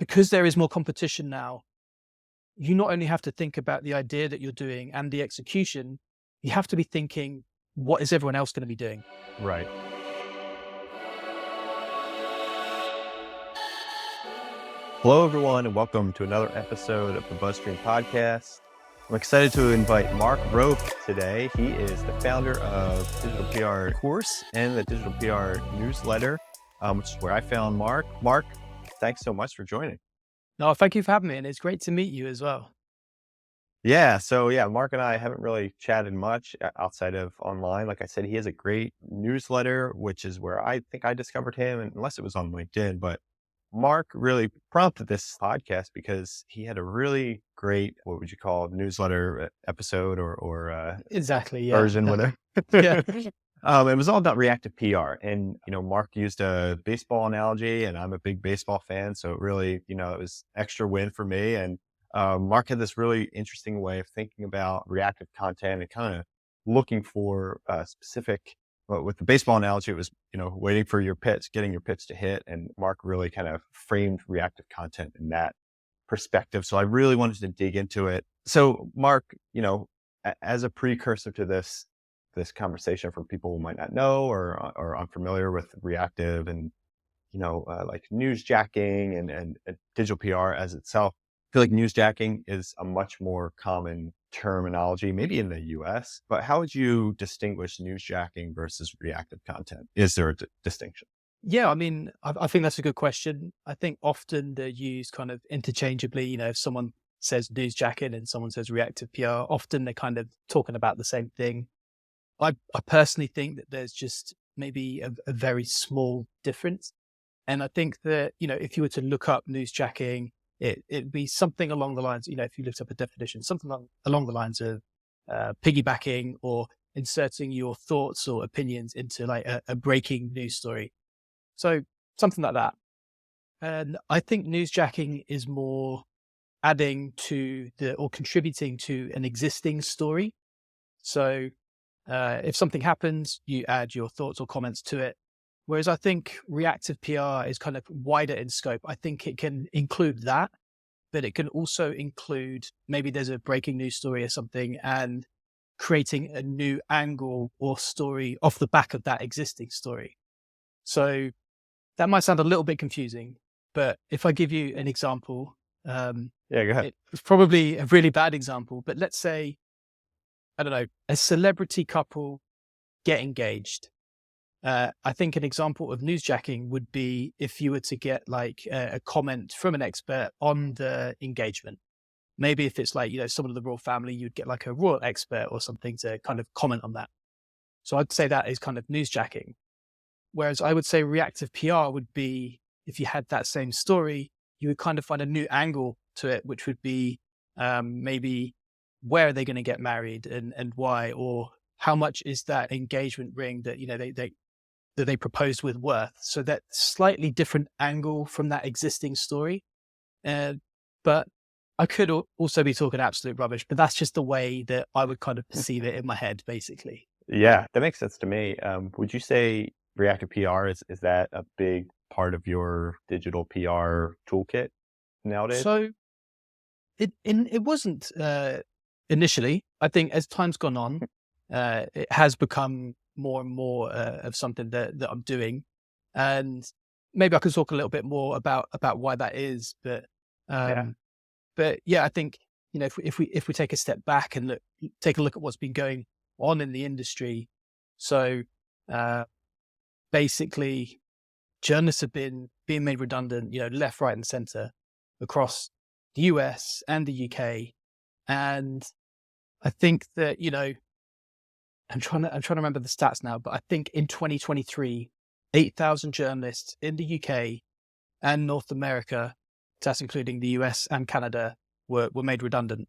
because there is more competition now, you not only have to think about the idea that you're doing and the execution, you have to be thinking, what is everyone else going to be doing? Right. Hello, everyone, and welcome to another episode of the BuzzStream podcast. I'm excited to invite Mark Rofe today. He is the founder of Digital PR course and the Digital PR newsletter, which is where I found Mark. Mark, thanks so much for joining. No, thank you for having me, and it's great to meet you as well. So Mark and I haven't really chatted much outside of online. Like I said, he has a great newsletter, which is where I think I discovered him, unless it was on LinkedIn. But Mark really prompted this podcast because he had a really great, what would you call, newsletter episode or Exactly, yeah. version, whatever. Yeah. It was all about reactive PR. And, Mark used a baseball analogy, and I'm a big baseball fan. So it really, it was extra win for me. And Mark had this really interesting way of thinking about reactive content and kind of looking for specific. Well, with the baseball analogy, it was, waiting for your pitch, getting your pitch to hit. And Mark really kind of framed reactive content in that perspective. So I really wanted to dig into it. So Mark, as a precursor to this conversation for people who might not know or unfamiliar with reactive and, like newsjacking and digital PR as itself, I feel like newsjacking is a much more common terminology, maybe in the US, but how would you distinguish newsjacking versus reactive content? Is there a distinction? Yeah, I mean, I think that's a good question. I think often they're used kind of interchangeably. If someone says newsjacking and someone says reactive PR, often they're kind of talking about the same thing. I personally think that there's just maybe a very small difference. And I think that, if you were to look up newsjacking, it'd be something along the lines, if you looked up a definition, something along the lines of piggybacking or inserting your thoughts or opinions into like a breaking news story. So something like that. And I think newsjacking is more adding to or contributing to an existing story. So if something happens, you add your thoughts or comments to it. Whereas I think reactive PR is kind of wider in scope. I think it can include that, but it can also include maybe there's a breaking news story or something and creating a new angle or story off the back of that existing story. So that might sound a little bit confusing, but if I give you an example, Yeah, go ahead. it's probably a really bad example, but let's say, I don't know, a celebrity couple get engaged. I think an example of newsjacking would be if you were to get like a comment from an expert on the engagement. Maybe if it's like, someone of the royal family, you'd get like a royal expert or something to kind of comment on that. So I'd say that is kind of newsjacking. Whereas I would say reactive PR would be if you had that same story, you would kind of find a new angle to it, which would be maybe where are they going to get married and why, or how much is that engagement ring that, that they proposed with worth. So that slightly different angle from that existing story. But I could also be talking absolute rubbish, but that's just the way that I would kind of perceive it in my head, basically. Yeah, that makes sense to me. Would you say reactive PR is that a big part of your digital PR toolkit nowadays? So it wasn't initially. I think as time's gone on, it has become more and more of something that I'm doing, and maybe I could talk a little bit more about why that is. But Yeah. I think if we take a step back and take a look at what's been going on in the industry, so basically journalists have been being made redundant, left, right, and center across the US and the UK, and I think that I'm trying to remember the stats now, but I think in 2023, 8,000 journalists in the UK and North America, that's including the US and Canada, were made redundant.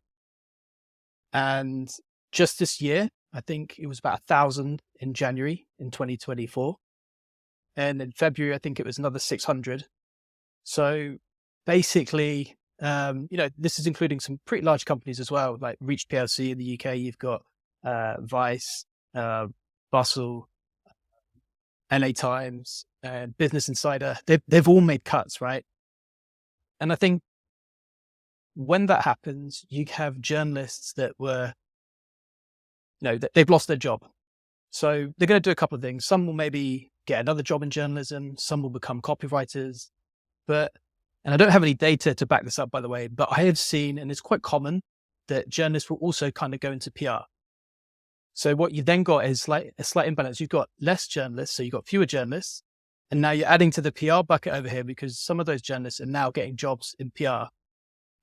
And just this year, I think it was about 1,000 in January in 2024. And in February, I think it was another 600. So basically, this is including some pretty large companies as well, like Reach PLC in the UK. You've got Vice, Bustle, LA Times, and Business Insider. They've all made cuts, right? And I think when that happens, you have journalists that were, they've lost their job. So they're going to do a couple of things. Some will maybe get another job in journalism. Some will become copywriters. And I don't have any data to back this up, by the way, but I have seen, and it's quite common, that journalists will also kind of go into PR. So what you then got is like a slight imbalance. You've got less journalists, so you've got fewer journalists. And now you're adding to the PR bucket over here because some of those journalists are now getting jobs in PR.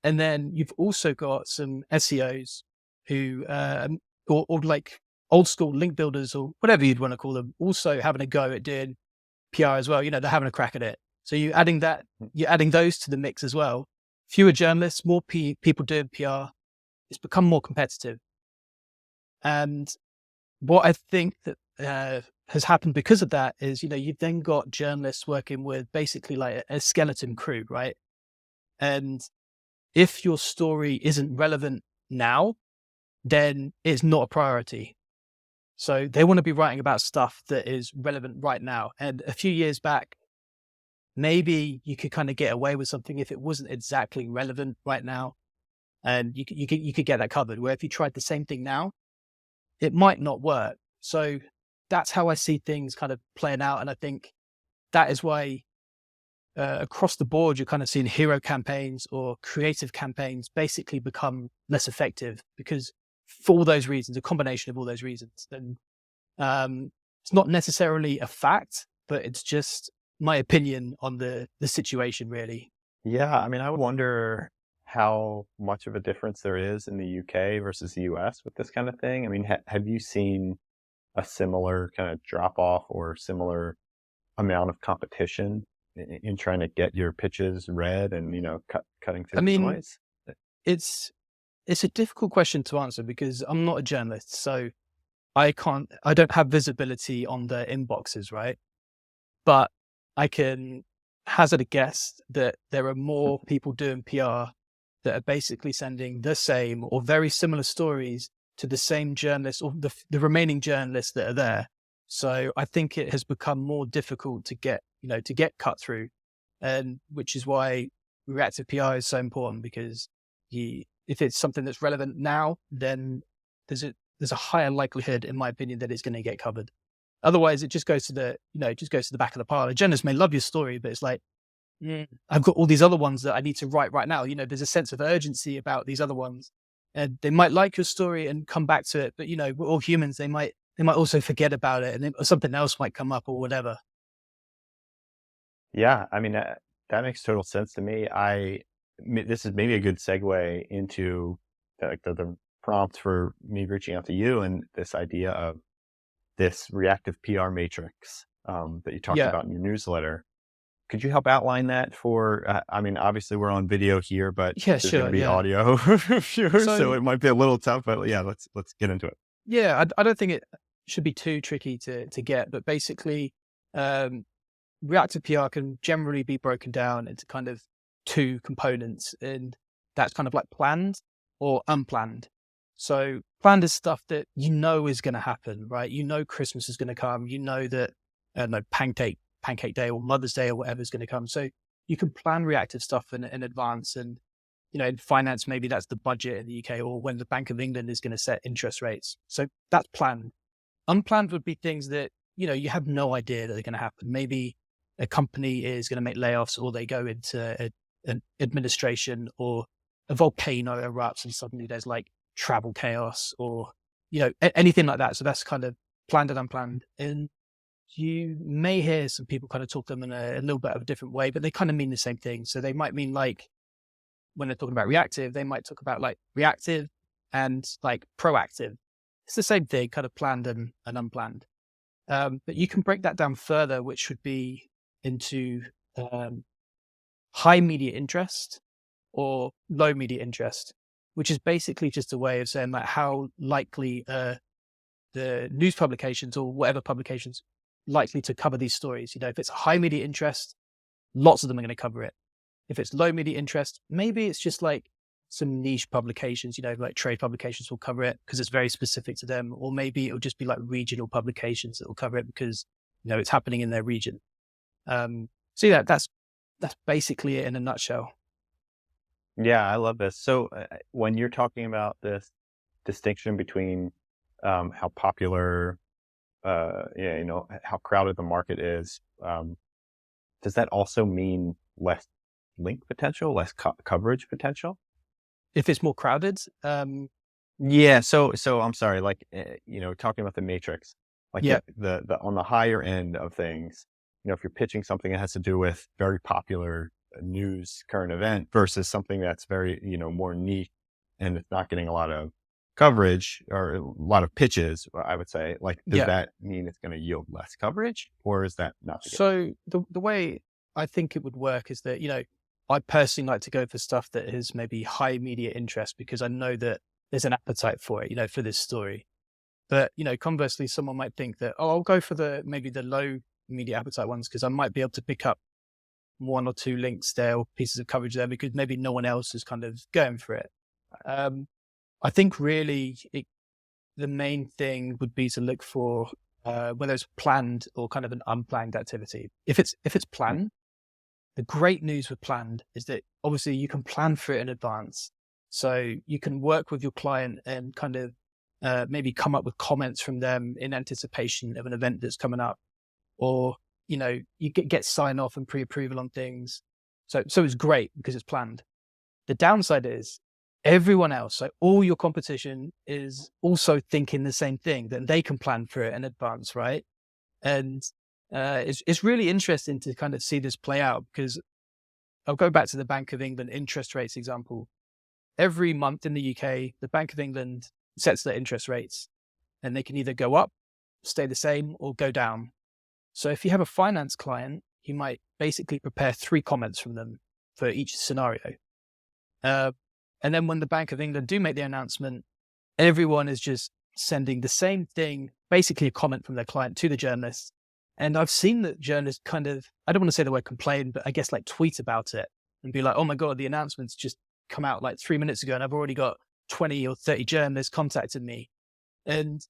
And then you've also got some SEOs who, or like old school link builders or whatever you'd want to call them, also having a go at doing PR as well. They're having a crack at it. So you're adding those to the mix as well. Fewer journalists, more people doing PR. It's become more competitive. And what I think that has happened because of that is, you've then got journalists working with basically like a skeleton crew, right? And if your story isn't relevant now, then it's not a priority. So they want to be writing about stuff that is relevant right now. And a few years back, maybe you could kind of get away with something if it wasn't exactly relevant right now. And you could get that covered. Where if you tried the same thing now, it might not work. So that's how I see things kind of playing out. And I think that is why across the board, you're kind of seeing hero campaigns or creative campaigns basically become less effective because for all those reasons, a combination of all those reasons. And it's not necessarily a fact, but it's just my opinion on the situation, really. Yeah, I mean, I wonder how much of a difference there is in the UK versus the US with this kind of thing. I mean, have you seen a similar kind of drop off or similar amount of competition in trying to get your pitches read and, cutting through the noise? It's a difficult question to answer because I'm not a journalist, so I don't have visibility on the inboxes, right? But I can hazard a guess that there are more people doing PR that are basically sending the same or very similar stories to the same journalists or the remaining journalists that are there. So I think it has become more difficult to get cut through, and which is why reactive PR is so important because if it's something that's relevant now, then there's a higher likelihood, in my opinion, that it's going to get covered. Otherwise, it just goes to the back of the pile. A journalist may love your story, but it's like, I've got all these other ones that I need to write right now. There's a sense of urgency about these other ones, and they might like your story and come back to it. But we're all humans. They might also forget about it, and something else might come up or whatever. Yeah, I mean that makes total sense to me. This is maybe a good segue into the prompt for me reaching out to you and this idea of this reactive PR matrix that you talked about in your newsletter. Could you help outline that for, I mean, obviously we're on video here, but there's going to be audio here, so it might be a little tough, but yeah, let's get into it. Yeah, I don't think it should be too tricky to get, but basically, reactive PR can generally be broken down into kind of two components, and that's kind of like planned or unplanned. So planned is stuff that is going to happen, right? Christmas is going to come. That Pancake Day or Mother's Day or whatever is going to come. So you can plan reactive stuff in advance. And, in finance, maybe that's the budget in the UK or when the Bank of England is going to set interest rates. So that's planned. Unplanned would be things that, you have no idea that they're going to happen. Maybe a company is going to make layoffs or they go into an administration or a volcano erupts and suddenly there's like travel chaos or, anything like that. So that's kind of planned and unplanned. And you may hear some people kind of talk them in a little bit of a different way, but they kind of mean the same thing. So they might mean like, when they're talking about reactive, they might talk about like reactive and like proactive. It's the same thing, kind of planned and unplanned. But you can break that down further, which would be into high media interest or low media interest, which is basically just a way of saying like how likely the news publications or whatever publications likely to cover these stories. If it's high media interest, lots of them are going to cover it. If it's low media interest, maybe it's just like some niche publications, like trade publications will cover it because it's very specific to them. Or maybe it'll just be like regional publications that will cover it because, it's happening in their region. So yeah, that's basically it in a nutshell. Yeah, I love this. So when you're talking about this distinction between how popular, yeah, how crowded the market is, does that also mean less link potential, less coverage potential? If it's more crowded, Yeah. So I'm sorry, like talking about the matrix, like yeah. the on the higher end of things, if you're pitching something that has to do with very popular news, current event versus something that's very more niche and it's not getting a lot of coverage or a lot of pitches, I would say, like, does Yeah. that mean it's going to yield less coverage, or is that not the case? So the way I think it would work is that, I personally like to go for stuff that is maybe high media interest because I know that there's an appetite for it, for this story. But, conversely, someone might think that, oh, I'll go for maybe the low media appetite ones because I might be able to pick up one or two links there or pieces of coverage there because maybe no one else is kind of going for it. Um, I think really the main thing would be to look for whether it's planned or kind of an unplanned activity. If it's Mm. planned, the great news with planned is that obviously you can plan for it in advance. So you can work with your client and kind of maybe come up with comments from them in anticipation of an event that's coming up, or you get sign off and pre-approval on things. So it's great because it's planned. The downside is everyone else, so all your competition is also thinking the same thing, that they can plan for it in advance, right? And it's really interesting to kind of see this play out because I'll go back to the Bank of England interest rates example. Every month in the UK, the Bank of England sets their interest rates and they can either go up, stay the same, or go down. So if you have a finance client, you might basically prepare 3 comments from them for each scenario. Uh, and then when the Bank of England do make the announcement, everyone is just sending the same thing, basically a comment from their client to the journalists. And I've seen that journalists kind of, I don't want to say the word complain, but I guess like tweet about it and be like, oh my God, the announcement's just come out like 3 minutes ago and I've already got 20 or 30 journalists contacted me. And,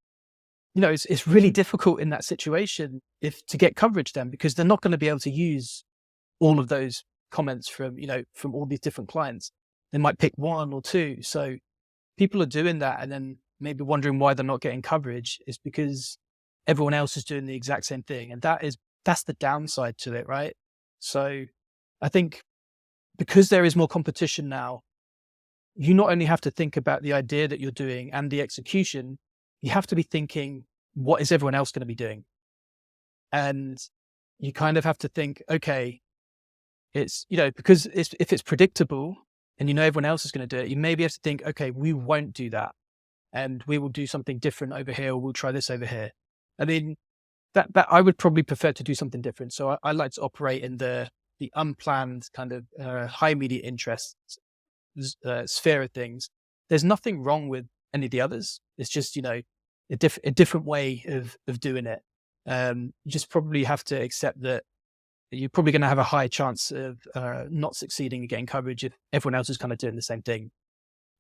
it's really difficult in that situation if to get coverage then because they're not going to be able to use all of those comments from all these different clients. They might pick one or two. So people are doing that and then maybe wondering why they're not getting coverage is because everyone else is doing the exact same thing. And that's the downside to it, right? So I think because there is more competition now, you not only have to think about the idea that you're doing and the execution, you have to be thinking, what is everyone else going to be doing? And you kind of have to think, okay, it's, because if it's predictable and everyone else is going to do it, you maybe have to think, okay, we won't do that and we will do something different over here, or we'll try this over here. I mean, that I would probably prefer to do something different. So I like to operate in the unplanned kind of high media interest sphere of things. There's nothing wrong with any of the others. It's just a different way of doing it. You just probably have to accept that you're probably going to have a high chance of not succeeding and getting coverage if everyone else is kind of doing the same thing.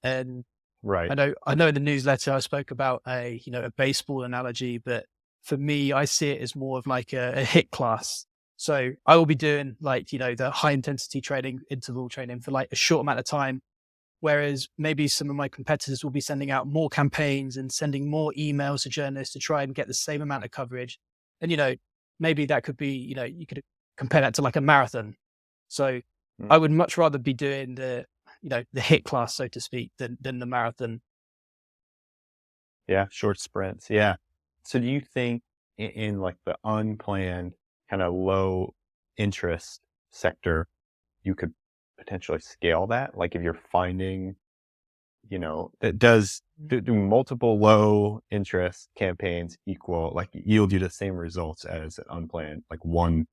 And Right. I know in the newsletter I spoke about a baseball analogy, but for me, I see it as more of like a hit class. So I will be doing like, the high intensity training, interval training for like a short amount of time. Whereas maybe some of my competitors will be sending out more campaigns and sending more emails to journalists to try and get the same amount of coverage. And, maybe that could be, you could compare that to like a marathon. So Mm. I would much rather be doing the hit class, so to speak, than the marathon. Yeah, short sprints. Yeah. So do you think in like the unplanned kind of low interest sector, you could potentially scale that? Like if you're finding, it does do multiple low interest campaigns equal, like yield you the same results as an unplanned, like one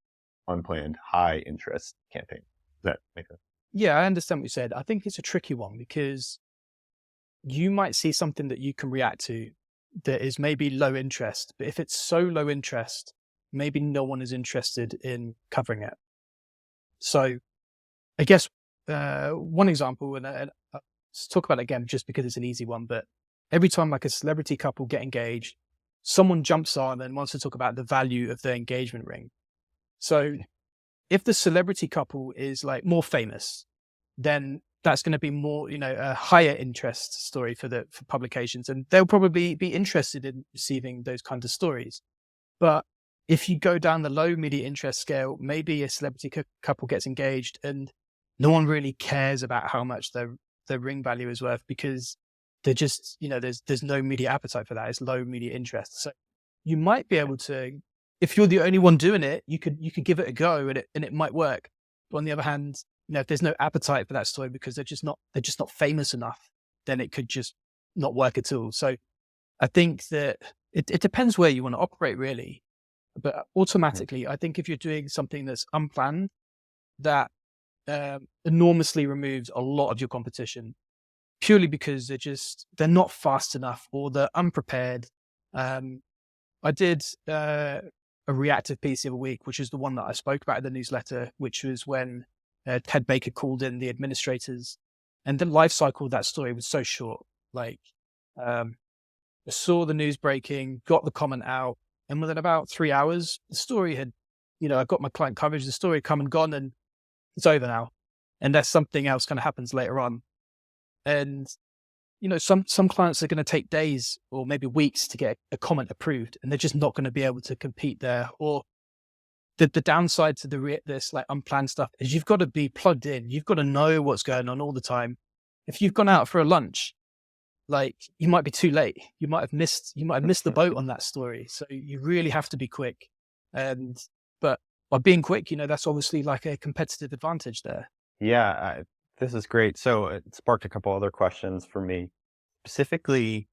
unplanned high interest campaign? Does that make sense? Yeah, I understand what you said. I think it's a tricky one because you might see something that you can react to that is maybe low interest, but if it's so low interest, maybe no one is interested in covering it. So I guess one example, and let's talk about it again just because it's an easy one, but every time like a celebrity couple get engaged, someone jumps on and wants to talk about the value of their engagement ring. So if the celebrity couple is like more famous, then that's going to be more, a higher interest story for publications, and they'll probably be interested in receiving those kinds of stories. But if you go down the low media interest scale, maybe a celebrity couple gets engaged and no one really cares about how much their ring value is worth, because they're just, there's no media appetite for that. It's low media interest. So you might be able to, if you're the only one doing it, you could give it a go, and it might work. But on the other hand, if there's no appetite for that story because they're just not famous enough, then it could just not work at all. So I think that it depends where you want to operate, really. But automatically, I think if you're doing something that's unplanned, that enormously removes a lot of your competition, purely because they're not fast enough or they're unprepared. I did a reactive piece the other week, which is the one that I spoke about in the newsletter, which was when Ted Baker called in the administrators, and the life cycle of that story was so short. Like, I saw the news breaking, got the comment out, and within about 3 hours, the story had, I got my client coverage, the story had come and gone, and it's over now. And there's something else kind of happens later on. And, some clients are going to take days or maybe weeks to get a comment approved, and they're just not going to be able to compete there. Or the downside to this like unplanned stuff is you've got to be plugged in. You've got to know what's going on all the time. If you've gone out for a lunch, like, you might be too late. You might have missed the boat on that story. So you really have to be quick. But by being quick, that's obviously like a competitive advantage there. Yeah, this is great. So it sparked a couple other questions for me, specifically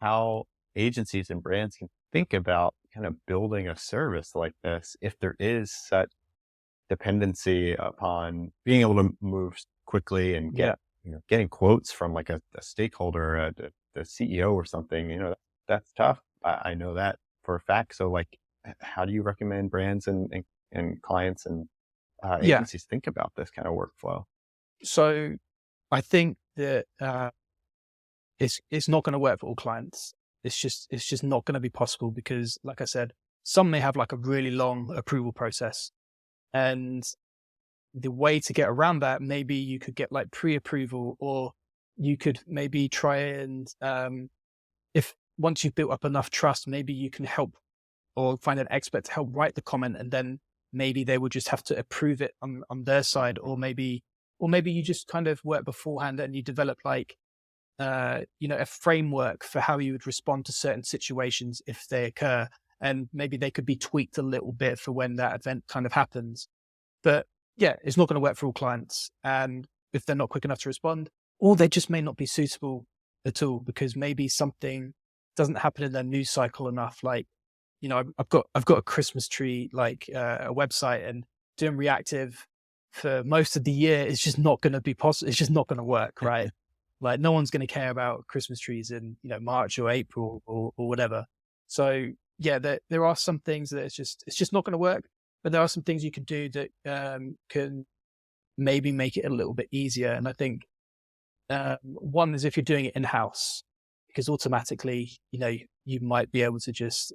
how agencies and brands can think about kind of building a service like this if there is such dependency upon being able to move quickly and get, getting quotes from like a stakeholder, the CEO or something, that's tough. I know that for a fact. So like, how do you recommend brands and clients and agencies think about this kind of workflow? So I think that it's not going to work for all clients. It's just not going to be possible because, like I said, some may have like a really long approval process, and the way to get around that, maybe you could get like pre-approval, or you could maybe try and if once you've built up enough trust, maybe you can help or find an expert to help write the comment, and then maybe they would just have to approve it on their side, or maybe you just kind of work beforehand and you develop like a framework for how you would respond to certain situations if they occur, and maybe they could be tweaked a little bit for when that event kind of happens. But yeah, it's not going to work for all clients, and if they're not quick enough to respond, or they just may not be suitable at all because maybe something doesn't happen in their news cycle enough. Like, I've got a Christmas tree, like a website, and doing reactive for most of the year is just not going to be possible. It's just not going to work, right? Like, no one's going to care about Christmas trees in March or April or whatever. So yeah, there are some things that it's just not going to work. But there are some things you can do that can maybe make it a little bit easier. And I think one is if you're doing it in-house, because automatically, you might be able to just,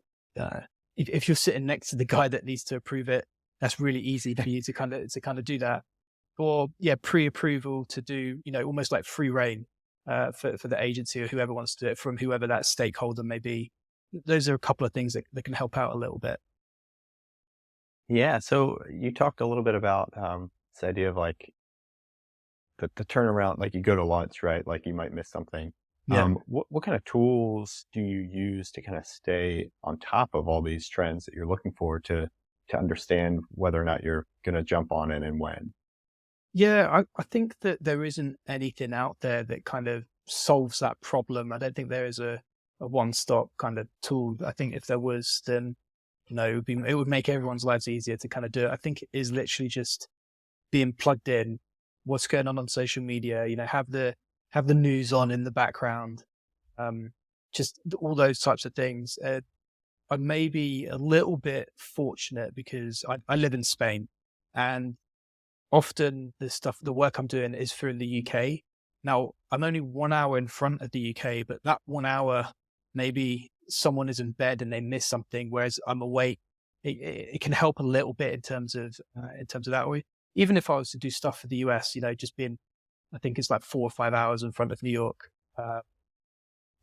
if you're sitting next to the guy that needs to approve it, that's really easy for you to kind of do that. Or pre-approval to do, almost like free reign for the agency or whoever wants to do it, from whoever that stakeholder may be. Those are a couple of things that can help out a little bit. Yeah. So you talked a little bit about this idea of like the turnaround, like you go to lunch, right? Like you might miss something. Yeah. What kind of tools do you use to kind of stay on top of all these trends that you're looking for to understand whether or not you're going to jump on it and when? Yeah, I think that there isn't anything out there that kind of solves that problem. I don't think there is a one-stop kind of tool. I think if there was, then it would make everyone's lives easier to kind of do it. I think it is literally just being plugged in, what's going on social media, have the news on in the background, just all those types of things. I may be a little bit fortunate because I live in Spain, and often the work I'm doing is for in the UK. Now, I'm only 1 hour in front of the UK, but that 1 hour, maybe someone is in bed and they miss something, whereas I'm awake. It can help a little bit in terms of that way. Even if I was to do stuff for the US, just being I think it's like 4 or 5 hours in front of New York.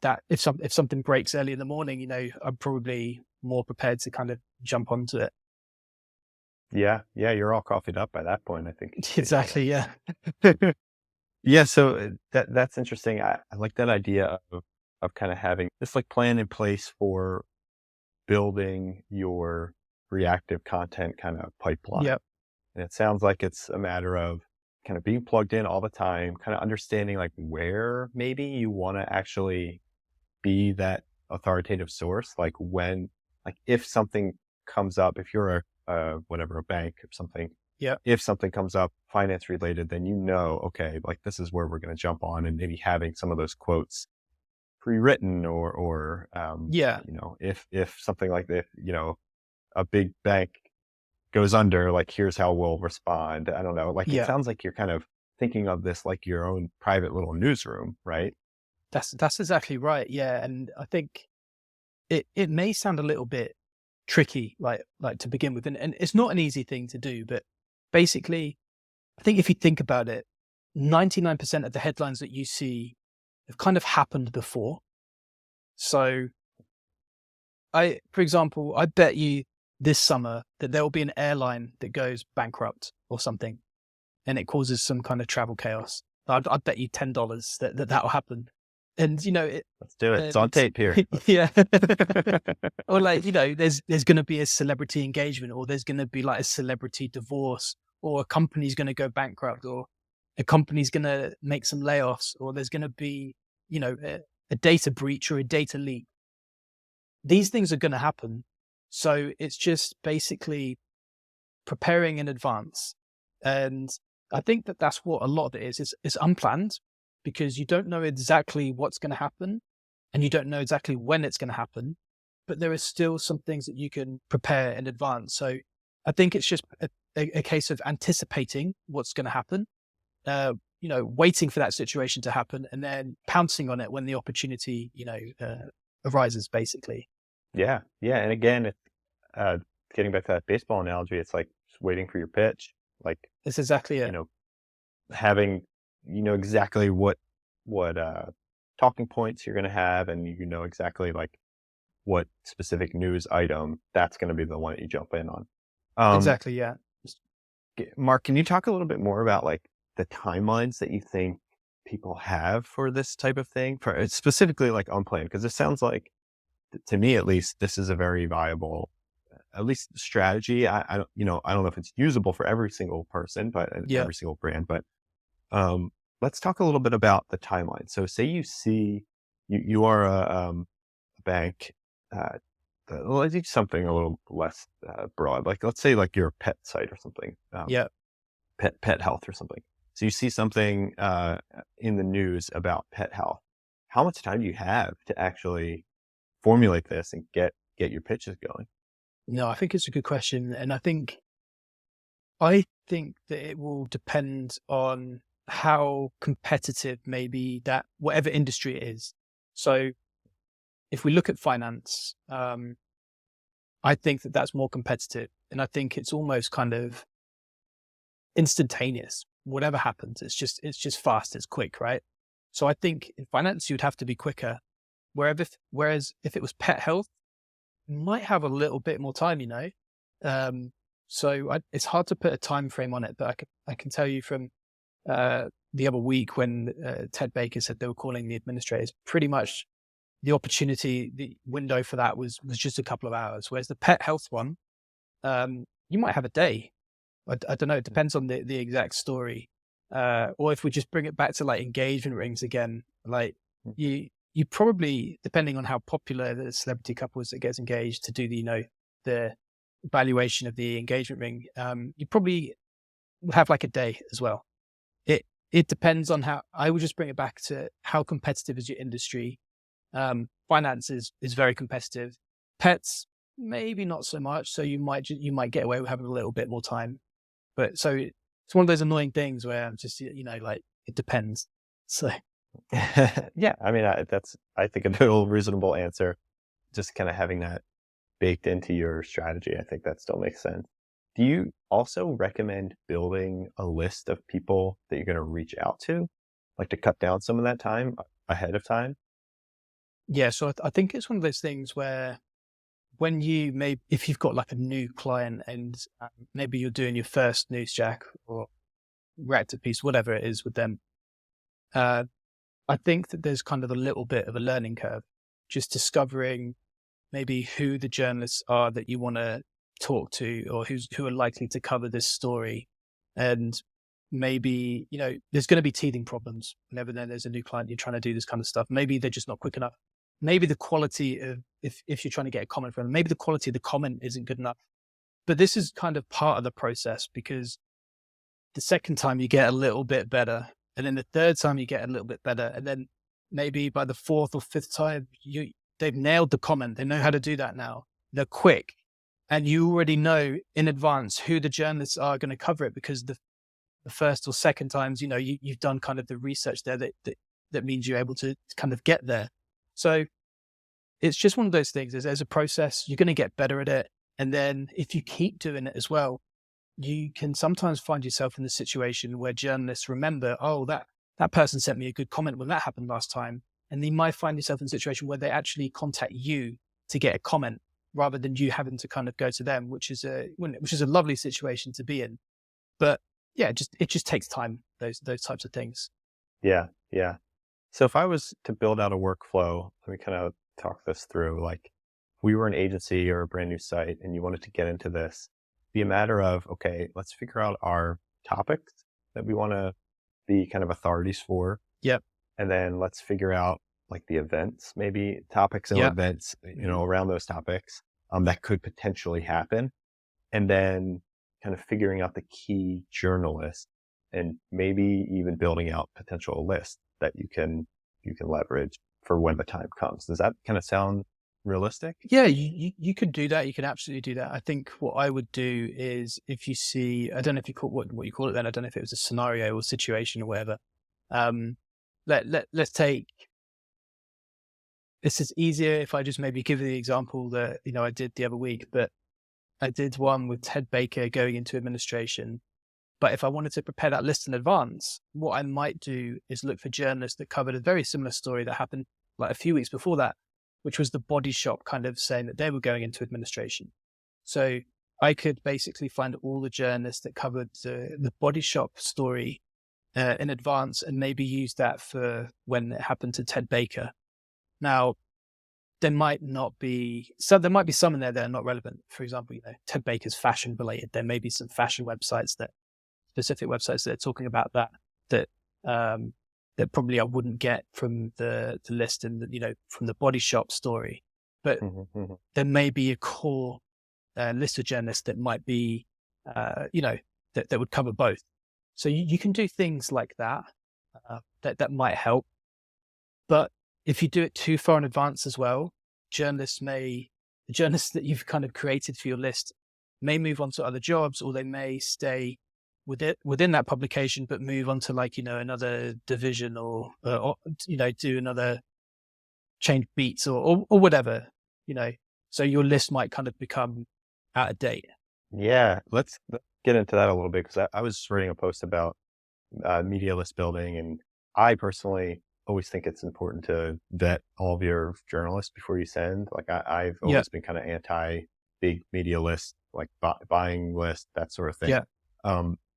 That if something breaks early in the morning, I'm probably more prepared to kind of jump onto it. Yeah, yeah, you're all coffeeed up by that point, I think. Exactly. Yeah. Yeah, so that's interesting. I like that idea of kind of having this like plan in place for building your reactive content kind of pipeline. Yep. And it sounds like it's a matter of kind of being plugged in all the time, kind of understanding like where maybe you want to actually be that authoritative source. Like when, like if something comes up, if you're a bank or something, Yep. if something comes up finance related, then okay, like this is where we're going to jump on, and maybe having some of those quotes pre-written or Yeah. if something like this, a big bank goes under, like here's how we'll respond. I don't know. Like it Yeah. sounds like you're kind of thinking of this like your own private little newsroom, right? That's exactly right. Yeah. And I think it may sound a little bit tricky, like to begin with, and it's not an easy thing to do, but basically, I think if you think about it, 99% of the headlines that you see have kind of happened before. So for example, I bet you this summer that there will be an airline that goes bankrupt or something, and it causes some kind of travel chaos. I'd bet you $10 that will happen. And Let's do it. It's on and tape here. yeah, or like there's going to be a celebrity engagement, or there's going to be like a celebrity divorce, or a company's going to go bankrupt, or a company's going to make some layoffs, or there's going to be a data breach or a data leak. These things are going to happen, so it's just basically preparing in advance. And I think that's what a lot of it is. It's unplanned, because you don't know exactly what's going to happen, and you don't know exactly when it's going to happen, but there are still some things that you can prepare in advance. So I think it's just a case of anticipating what's going to happen, waiting for that situation to happen, and then pouncing on it when the opportunity, arises, basically. Yeah. Yeah. And again, uh, getting back to that baseball analogy, it's like just waiting for your pitch, like, That's exactly you it. know, having, exactly what talking points you're going to have, and exactly like what specific news item that's going to be the one that you jump in on. Um, Exactly. Yeah. Mark, can you talk a little bit more about like the timelines that you think people have for this type of thing, for specifically like unplanned? Because it sounds like, to me at least, this is a very viable, at least strategy. I don't know if it's usable for every single person, but Yeah. every single brand. But let's talk a little bit about the timeline. So, say you are a bank. Uh, let's do something a little less broad. Like let's say like you're a pet site or something, Yeah. pet health or something. So you see something in the news about pet health. How much time do you have to actually formulate this and get your pitches going? No, I think it's a good question. And I think that it will depend on how competitive maybe that whatever industry it is. So if we look at finance, I think that that's more competitive, and I think it's almost kind of instantaneous. Whatever happens, it's just fast, it's quick, right? So I think in finance you'd have to be quicker. Whereas if it was pet health, you might have a little bit more time, it's hard to put a time frame on it, but I can tell you from the other week when Ted Baker said they were calling the administrators, pretty much the window for that was just a couple of hours. Whereas the pet health one, you might have a day. I don't know. It depends on the exact story. Or if we just bring it back to like engagement rings again, like you probably, depending on how popular the celebrity couple is that gets engaged to do the evaluation of the engagement ring, you probably would have like a day as well. It depends on how. I would just bring it back to how competitive is your industry. Finance is very competitive. Pets, maybe not so much. So you might get away with having a little bit more time. But so it's one of those annoying things where I'm just, like it depends. So Yeah, I mean, that's, I think, a total reasonable answer. Just kind of having that baked into your strategy, I think that still makes sense. Do you also recommend building a list of people that you're going to reach out to? like to cut down some of that time ahead of time? Yeah, so I think it's one of those things where when if you've got like a new client and maybe you're doing your first Newsjack or reactive piece, whatever it is with them, uh, I think that there's kind of a little bit of a learning curve, just discovering maybe who the journalists are that you want to talk to, or who are likely to cover this story. And maybe, there's going to be teething problems whenever there's a new client, you're trying to do this kind of stuff. Maybe they're just not quick enough. Maybe the quality of, if you're trying to get a comment from them, maybe the quality of the comment isn't good enough. But this is kind of part of the process, because the second time you get a little bit better, and then the third time you get a little bit better, and then maybe by the fourth or fifth time they've nailed the comment. They know how to do that now. They're quick, and you already know in advance who the journalists are going to cover it, because the first or second times, you've done kind of the research there that means you're able to kind of get there. So it's just one of those things. There's a process. You're going to get better at it, and then if you keep doing it as well, you can sometimes find yourself in the situation where journalists remember, oh, that person sent me a good comment when that happened last time. And you might find yourself in a situation where they actually contact you to get a comment rather than you having to kind of go to them, which is a lovely situation to be in. But yeah, it just takes time, those types of things. Yeah, yeah. So if I was to build out a workflow, let me kind of talk this through. Like, we were an agency or a brand new site and you wanted to get into this, be a matter of, okay, let's figure out our topics that we want to be kind of authorities for. Yep. And then let's figure out like the events, maybe topics and Yep. events, around those topics that could potentially happen. And then kind of figuring out the key journalists and maybe even building out potential lists that you can leverage for when the time comes. Does that kind of sound realistic? Yeah, you could do that. You can absolutely do that. I think what I would do is, if you see, I don't know if you call what you call it then. I don't know if it was a scenario or situation or whatever. Let's take, this is easier if I just maybe give you the example that, I did the other week, but I did one with Ted Baker going into administration. But if I wanted to prepare that list in advance, what I might do is look for journalists that covered a very similar story that happened like a few weeks before that, which was the body shop kind of saying that they were going into administration. So I could basically find all the journalists that covered the body shop story in advance, and maybe use that for when it happened to Ted Baker. Now, there might be some in there that are not relevant. For example, Ted Baker's fashion related. There may be some fashion websites specific websites that are talking about that probably I wouldn't get from the list and from the body shop story. But there may be a core list of journalists that might be that would cover both. So you can do things like that that might help. But if you do it too far in advance as well, the journalists that you've kind of created for your list may move on to other jobs, or they may stay within that publication, but move on to another division, or do another change beats or whatever, so your list might kind of become out of date. Yeah, let's get into that a little bit, because I was writing a post about media list building, and I personally always think it's important to vet all of your journalists before you send. Like I've always been kind of anti big media list, like buying list, that sort of thing. Yeah.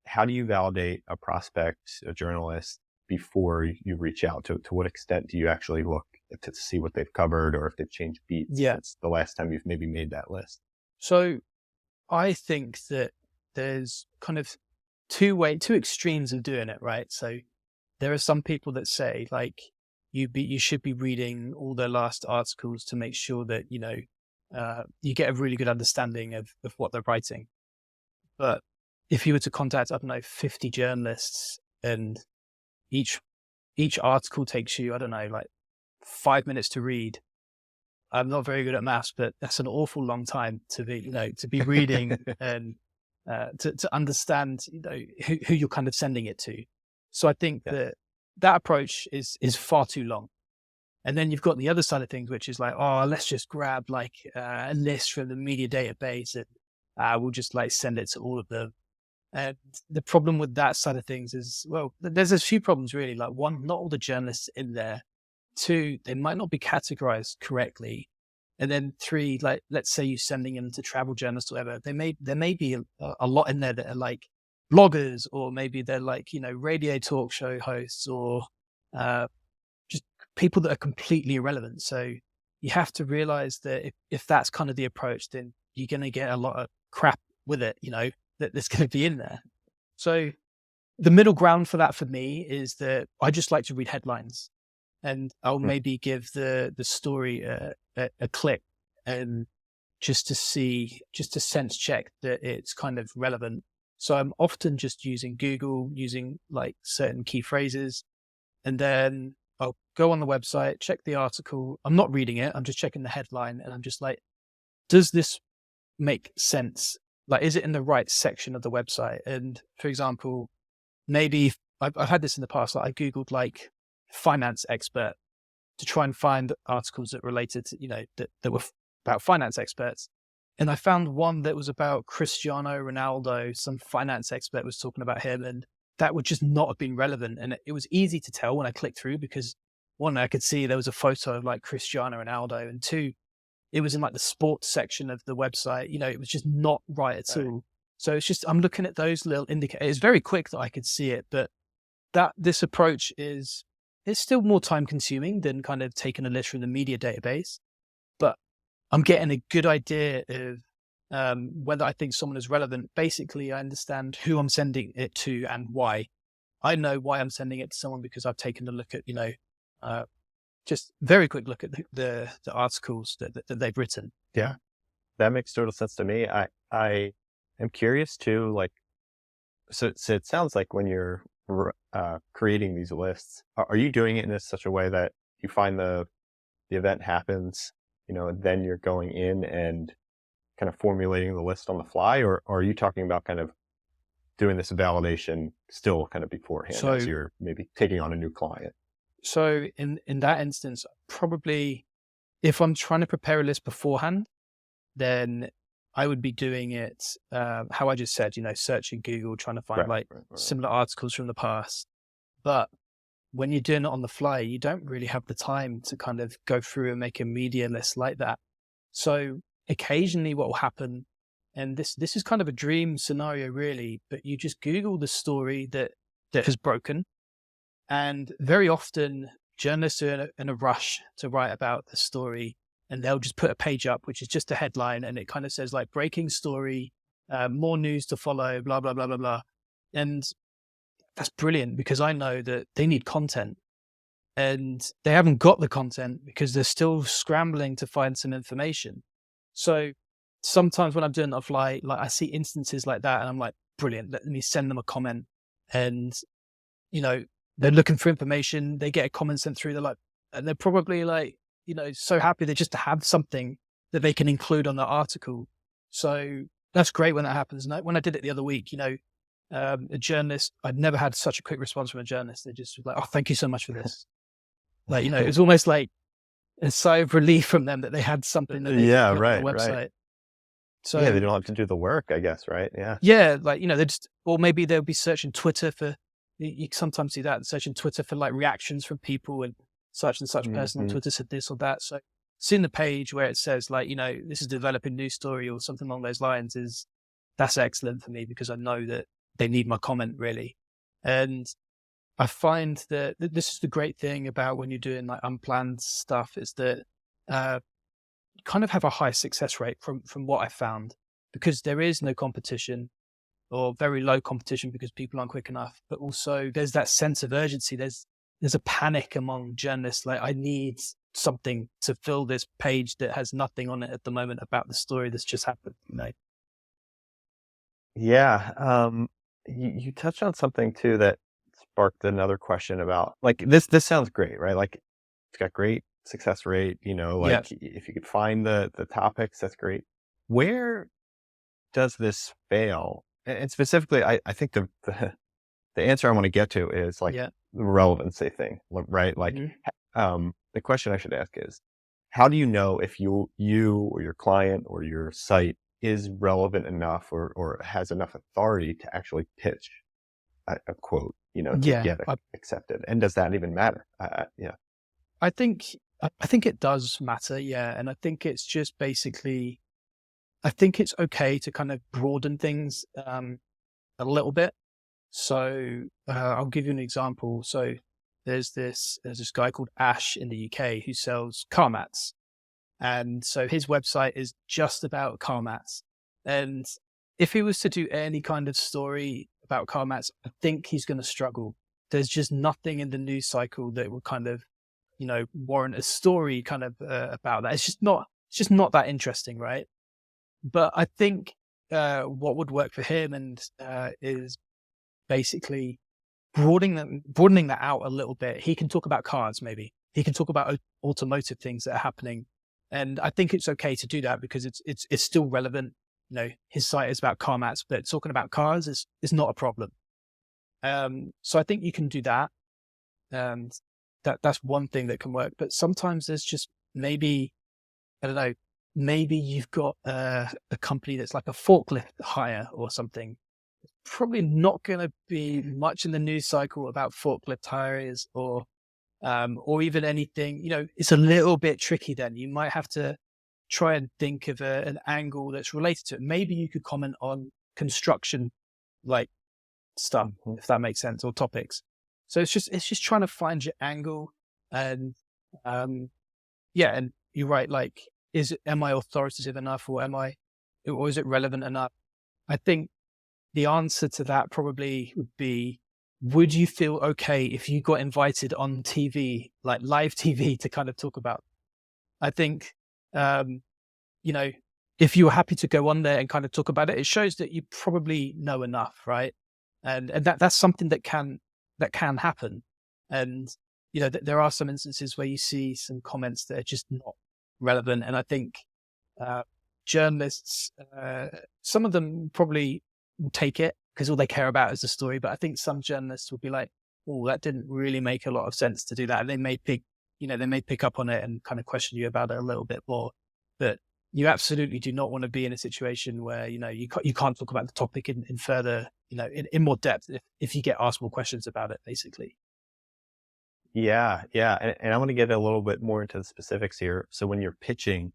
How do you validate a prospect, a journalist, before you reach out? To what extent do you actually look to see what they've covered, or if they've changed beats since the last time you've maybe made that list? So I think that there's kind of two extremes of doing it, right? So there are some people that say you should be reading all their last articles to make sure that you get a really good understanding of what they're writing. But if you were to contact, I don't know, 50 journalists, and each article takes you, I don't know, like 5 minutes to read. I'm not very good at maths, but that's an awful long time to be reading and to understand, who you're kind of sending it to. So I think that approach is far too long. And then you've got the other side of things, which is like, oh, let's just grab a list from the media database, and we'll just send it to all of them. And the problem with that side of things is, well, there's a few problems really. Like one, not all the journalists in there. Two, they might not be categorized correctly. And then three, like let's say you're sending them to travel journalists or whatever, there may be a lot in there that are like bloggers, or maybe they're like, radio talk show hosts, or just people that are completely irrelevant. So you have to realize that if that's kind of the approach, then you're going to get a lot of crap with it, that's going to be in there. So the middle ground for that for me is that I just like to read headlines, and I'll maybe give the story a click, and just to sense check that it's kind of relevant. So I'm often just using Google, using like certain key phrases, and then I'll go on the website, check the article. I'm not reading it. I'm just checking the headline, and I'm just like, does this make sense? Like, is it in the right section of the website? And for example, maybe I've had this in the past. Like I Googled like finance expert to try and find articles that related to, that were about finance experts. And I found one that was about Cristiano Ronaldo. Some finance expert was talking about him, and that would just not have been relevant. And it was easy to tell when I clicked through, because one, I could see there was a photo of like Cristiano Ronaldo, and two, it was in like the sports section of the website. It was just not right at all. So it's just, I'm looking at those little indicators. It's very quick that I could see it, but this approach it's still more time consuming than kind of taking a list from the media database, but I'm getting a good idea of whether I think someone is relevant. Basically, I understand who I'm sending it to and why. I know why I'm sending it to someone because I've taken a look at, just very quick look at the articles that they've written. Yeah, that makes total sense to me. I am curious too, like, so it sounds like when you're creating these lists, are you doing it in such a way that you find the event happens, and then you're going in and kind of formulating the list on the fly, or are you talking about kind of doing this validation still kind of beforehand as you're maybe taking on a new client? So in that instance, probably if I'm trying to prepare a list beforehand, then I would be doing it how I just said, searching Google, trying to find similar articles from the past. But when you're doing it on the fly, you don't really have the time to kind of go through and make a media list like that. So occasionally what will happen, and this is kind of a dream scenario really, but you just Google the story that has broken. And very often journalists are in a rush to write about the story, and they'll just put a page up, which is just a headline. And it kind of says like breaking story, more news to follow, blah, blah, blah, blah, blah. And that's brilliant because I know that they need content, and they haven't got the content because they're still scrambling to find some information. So sometimes when I'm doing it on the fly, like I see instances like that and I'm like, brilliant, let me send them a comment. And, they're looking for information. They get a comment sent through. They're like, and they're probably like, so happy they just to have something that they can include on the article. So that's great when that happens. And when I did it the other week, a journalist, I'd never had such a quick response from a journalist. They just were like, oh, thank you so much for this. Like, it was almost like a sigh of relief from them that they had something that they could put on the website. Right. So yeah, they don't have to do the work, I guess, right? Yeah. Yeah. Like, they just, or maybe they'll be searching Twitter for, you sometimes see that, searching Twitter for like reactions from people, and such person on Twitter said this or that. So seeing the page where it says like, this is developing news story or something along those lines that's excellent for me, because I know that they need my comment really. And I find that this is the great thing about when you're doing like unplanned stuff, is that you kind of have a high success rate from what I found, because there is no competition, or very low competition because people aren't quick enough. But also there's that sense of urgency. There's a panic among journalists. Like, I need something to fill this page that has nothing on it at the moment about the story that's just happened. Yeah. You touched on something too that sparked another question about, like, this sounds great, right? Like, it's got great success rate, if you could find the topics, that's great. Where does this fail? And specifically, I think the answer I want to get to is like the relevancy thing, right? Like, the question I should ask is, how do you know if you or your client or your site is relevant enough or has enough authority to actually pitch a quote, to Yeah, get accepted? And does that even matter? Yeah. I think I think it does matter, yeah, and I think it's just basically I think it's okay to kind of broaden things a little bit. So I'll give you an example. So there's this guy called Ash in the UK who sells car mats, and so his website is just about car mats. And if he was to do any kind of story about car mats, I think he's going to struggle. There's just nothing in the news cycle that would kind of warrant a story kind of about that. It's just not that interesting, right? But I think what would work for him and is basically broadening that out a little bit. He can talk about cars, maybe he can talk about automotive things that are happening, and I think it's okay to do that because it's still relevant. His site is about car mats, but talking about cars is not a problem. So I think you can do that, and that's one thing that can work. But sometimes there's just maybe I don't know. Maybe you've got a company that's like a forklift hire or something. Probably not going to be much in the news cycle about forklift hires or even anything. It's a little bit tricky. Then you might have to try and think of an angle that's related to it. Maybe you could comment on construction, like stuff, if that makes sense, or topics. So it's just trying to find your angle, and yeah, and you're right. Like, am I authoritative enough, or is it relevant enough? I think the answer to that probably would be, would you feel okay if you got invited on TV, like live TV, to kind of talk about? I think, you know, if you were happy to go on there and kind of talk about it, it shows that you probably know enough, right? And that's something that can happen. And there are some instances where you see some comments that are just not relevant, and I think journalists, some of them probably will take it because all they care about is the story. But I think some journalists will be like, "Oh, that didn't really make a lot of sense to do that." And they may pick up on it and kind of question you about it a little bit more. But you absolutely do not want to be in a situation where you can't talk about the topic in further, in more depth if you get asked more questions about it, basically. Yeah, yeah. And I want to get a little bit more into the specifics here. So when you're pitching,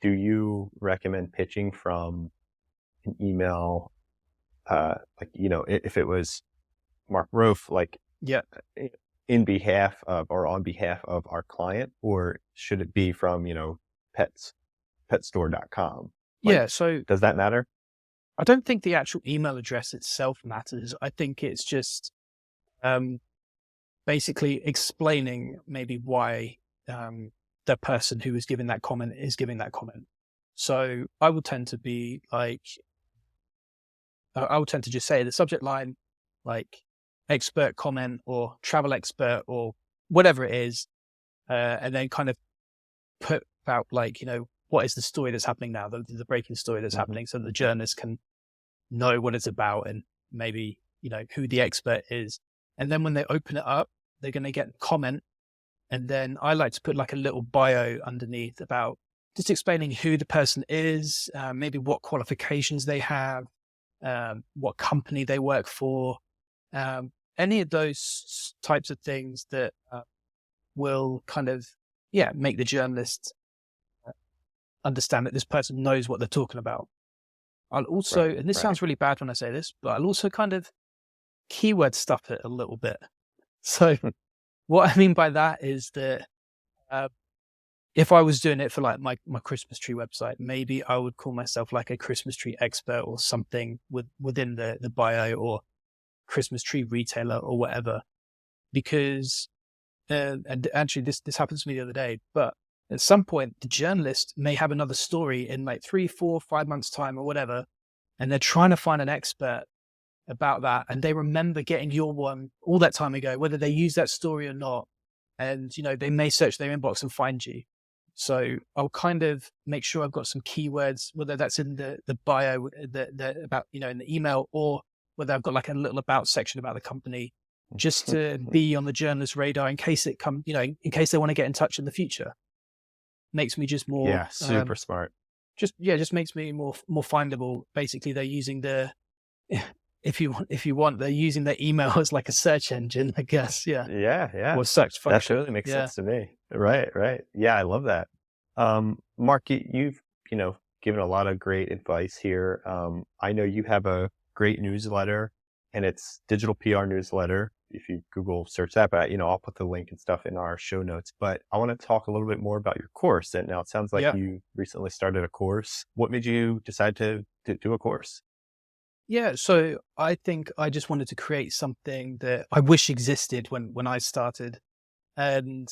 do you recommend pitching from an email? Like, if it was Mark Rofe, like Yeah. in behalf of or on behalf of our client, or should it be from, petstore.com? Like, Yeah. So does that matter? I don't think the actual email address itself matters. I think it's just um, basically explaining maybe why the person who is giving that comment is giving that comment. So I would tend to be like, I would tend to just say the subject line, like expert comment or travel expert or whatever it is, and then kind of put out like, what is the story that's happening now, the breaking story that's Hmm. happening, so that the journalist can know what it's about and maybe, who the expert is. And then when they open it up, they're going to get a comment. And then I like to put like a little bio underneath about just explaining who the person is, maybe what qualifications they have, what company they work for, any of those types of things that will kind of, yeah, make the journalist understand that this person knows what they're talking about. I'll also, Right, and this right. sounds really bad when I say this, but I'll also kind of keyword stuff it a little bit. So what I mean by that is that uh, if I was doing it for like my Christmas tree website, maybe I would call myself like a Christmas tree expert or something within the bio, or Christmas tree retailer or whatever. Because and actually this happened to me the other day, but at some point the journalist may have another story in like 3, 4, 5 months time or whatever, and they're trying to find an expert about that, and they remember getting your one all that time ago, whether they use that story or not. And they may search their inbox and find you. So I'll kind of make sure I've got some keywords, whether that's in the bio, the about, in the email, or whether I've got like a little about section about the company, just to be on the journalist radar in case it in case they want to get in touch in the future. Makes me just more Yeah, super smart. just makes me more findable. Basically, they're using the if you want, they're using their email as like a search engine, I guess. Yeah, Yeah, yeah. or search That function. totally makes Yeah, sense to me. Right, right. Yeah, I love that. Mark, you've, given a lot of great advice here. I know you have a great newsletter, and it's Digital PR Newsletter. If you Google search that, but I'll put the link and stuff in our show notes. But I want to talk a little bit more about your course. And now it sounds like yeah. you recently started a course. What made you decide to do a course? Yeah, so I think I just wanted to create something that I wish existed when I started. And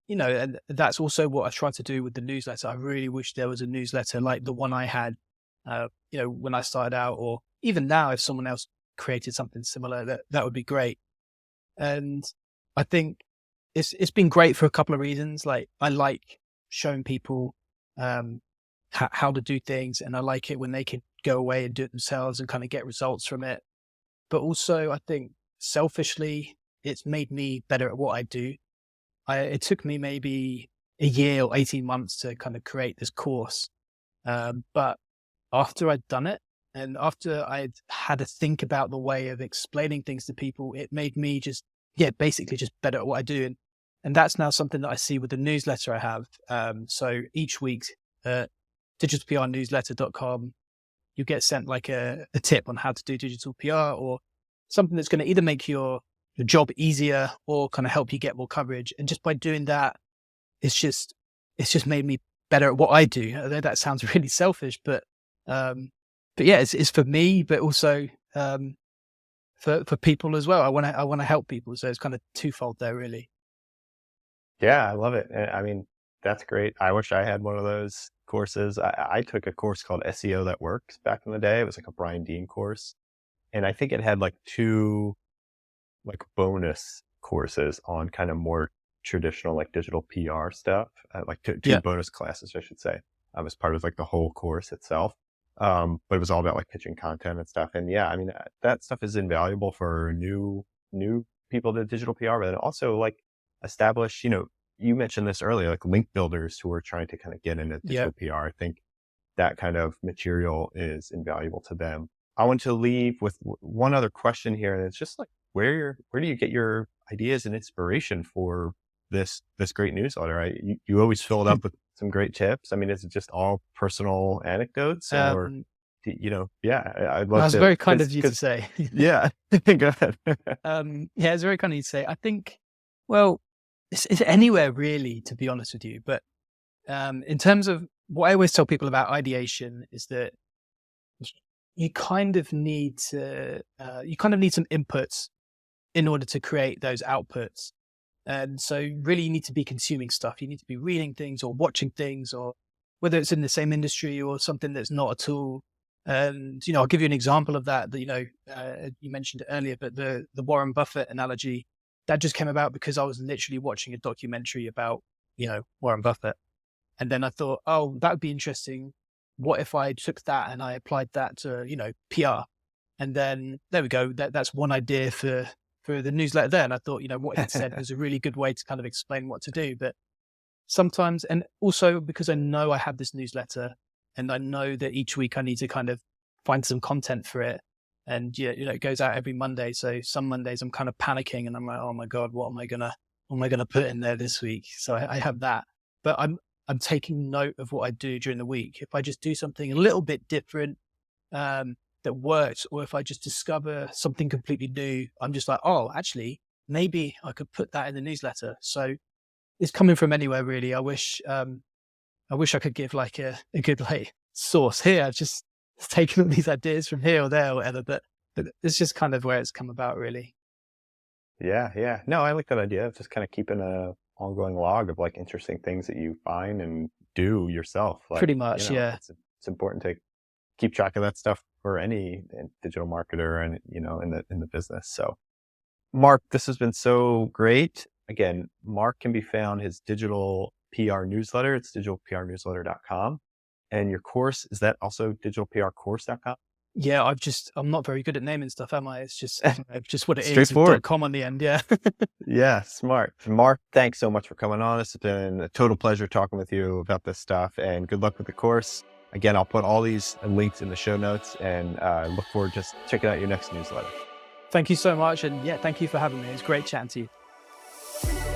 and that's also what I try to do with the newsletter. I really wish there was a newsletter like the one I had when I started out, or even now if someone else created something similar, that would be great. And I think it's been great for a couple of reasons. Like I like showing people um how to do things, and I like it when they can go away and do it themselves and kind of get results from it. But also, I think selfishly, it's made me better at what I do. It took me maybe a year or 18 months to kind of create this course. But after I'd done it, and after I'd had to think about the way of explaining things to people, it made me basically just better at what I do. And that's now something that I see with the newsletter I have. So each week, digitalprnewsletter.com, you get sent like a tip on how to do digital PR, or something that's going to either make your job easier or kind of help you get more coverage. And just by doing that, it's just made me better at what I do. I know that sounds really selfish, but yeah, it's for me, but also for people as well. I want to help people, so it's kind of twofold there, really. Yeah, I love it. I mean, that's great. I wish I had one of those courses. I took a course called SEO That Works back in the day. It was like a Brian Dean course. And I think it had like two like bonus courses on kind of more traditional like digital PR stuff, like two Yeah, bonus classes, I should say, as part of like the whole course itself. But it was all about like pitching content and stuff. And yeah, I mean, that stuff is invaluable for new people to digital PR, but also like establish, you mentioned this earlier, like link builders who are trying to kind of get into yeah. digital PR. I think that kind of material is invaluable to them. I want to leave with one other question here, and it's just like, where do you get your ideas and inspiration for this great newsletter? You always fill it up with some great tips. I mean, is it just all personal anecdotes, or Yeah, I'd love That's to, very kind of you to because say. yeah, go ahead. Yeah, it's very kind of you to say. I think, well, it's anywhere really, to be honest with you. But in terms of what I always tell people about ideation is that you kind of need some inputs in order to create those outputs. And so really you need to be consuming stuff. You need to be reading things or watching things, or whether it's in the same industry or something that's not at all. And, I'll give you an example of that, you mentioned it earlier, but the Warren Buffett analogy, that just came about because I was literally watching a documentary about, Warren Buffett. And then I thought, oh, that would be interesting. What if I took that and I applied that to, PR? And then there we go. That's one idea for the newsletter there. And I thought, what he said was a really good way to kind of explain what to do. But sometimes, and also because I know I have this newsletter and I know that each week I need to kind of find some content for it. And it goes out every Monday. So some Mondays I'm kind of panicking and I'm like, oh my God, what am I gonna put in there this week? So I have that, but I'm taking note of what I do during the week. If I just do something a little bit different, that works, or if I just discover something completely new, I'm just like, oh, actually, maybe I could put that in the newsletter. So it's coming from anywhere, really. I wish I could give like a good like source here. I've just taken all these ideas from here or there or whatever, but it's just kind of where it's come about, really. Yeah, yeah. No, I like that idea of just kind of keeping a ongoing log of like interesting things that you find and do yourself. Like, Pretty much, yeah. it's important to keep track of that stuff for any digital marketer and, in the business. So Mark, this has been so great. Again, Mark can be found his digital PR newsletter. It's digitalprnewsletter.com. And your course, is that also digitalprcourse.com? Yeah, I'm not very good at naming stuff, am I? It's just what it is. Straightforward. .com on the end, yeah. Yeah, smart. Mark, thanks so much for coming on. It's been a total pleasure talking with you about this stuff, and good luck with the course. Again, I'll put all these links in the show notes, and look forward to just checking out your next newsletter. Thank you so much. And yeah, thank you for having me. It's great chatting to you.